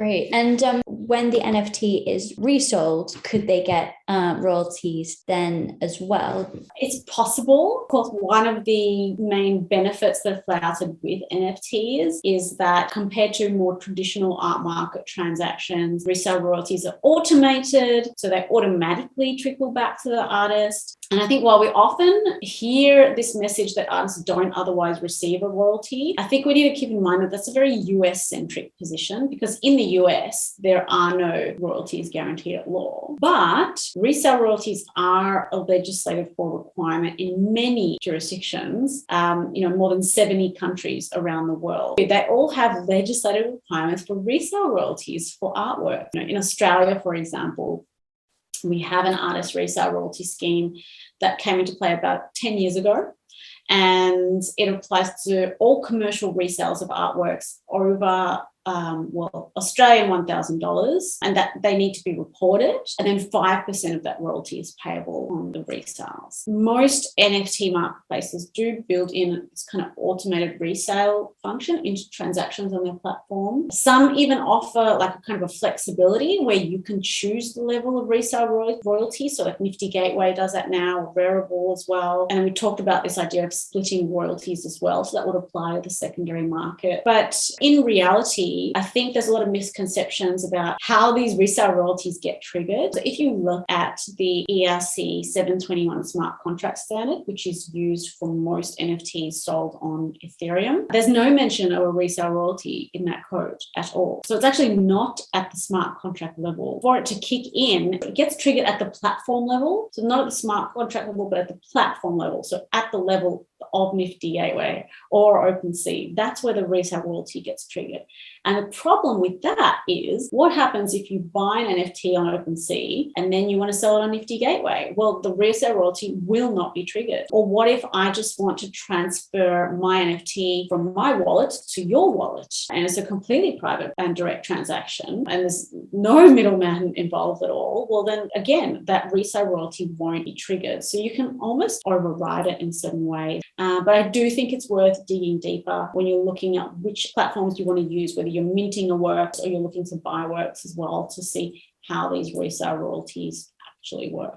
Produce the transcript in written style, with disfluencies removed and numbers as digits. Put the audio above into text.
Great. And when the NFT is resold, could they get royalties then as well? It's possible. Of course, one of the main benefits that are flouted with NFTs is that compared to more traditional art market transactions, resale royalties are automated, so they automatically trickle back to the artist. And I think while we often hear this message that artists don't otherwise receive a royalty, I think we need to keep in mind that that's a very US-centric position, because in the US, there are no royalties guaranteed at law. But resale royalties are a legislated for requirement in many jurisdictions, more than 70 countries around the world. They all have legislative requirements for resale royalties for artwork. In Australia, for example, we have an artist resale royalty scheme that came into play about 10 years ago. And it applies to all commercial resales of artworks over Australian $1,000, and that they need to be reported, and then 5% of that royalty is payable on the resales. Most NFT marketplaces do build in this kind of automated resale function into transactions on their platform. Some even offer like a kind of a flexibility where you can choose the level of resale royalty. So like Nifty Gateway does that now, or Rarible as well. And we talked about this idea of splitting royalties as well. So that would apply to the secondary market. But in reality, I think there's a lot of misconceptions about how these resale royalties get triggered. So if you look at the ERC 721 smart contract standard, which is used for most NFTs sold on Ethereum, there's no mention of a resale royalty in that code at all. So it's actually not at the smart contract level. For it to kick in, it gets triggered at the platform level. So not at the smart contract level, but at the platform level. So at the level of Nifty Gateway or OpenSea, that's where the resale royalty gets triggered. And the problem with that is, what happens if you buy an NFT on OpenSea and then you want to sell it on Nifty Gateway? Well, the resale royalty will not be triggered. Or what if I just want to transfer my NFT from my wallet to your wallet, and it's a completely private and direct transaction and there's no middleman involved at all? Well, then again, that resale royalty won't be triggered. So you can almost override it in certain ways. But I do think it's worth digging deeper when you're looking at which platforms you want to use, whether you're minting a work or you're looking to buy works as well, to see how these resale royalties actually work.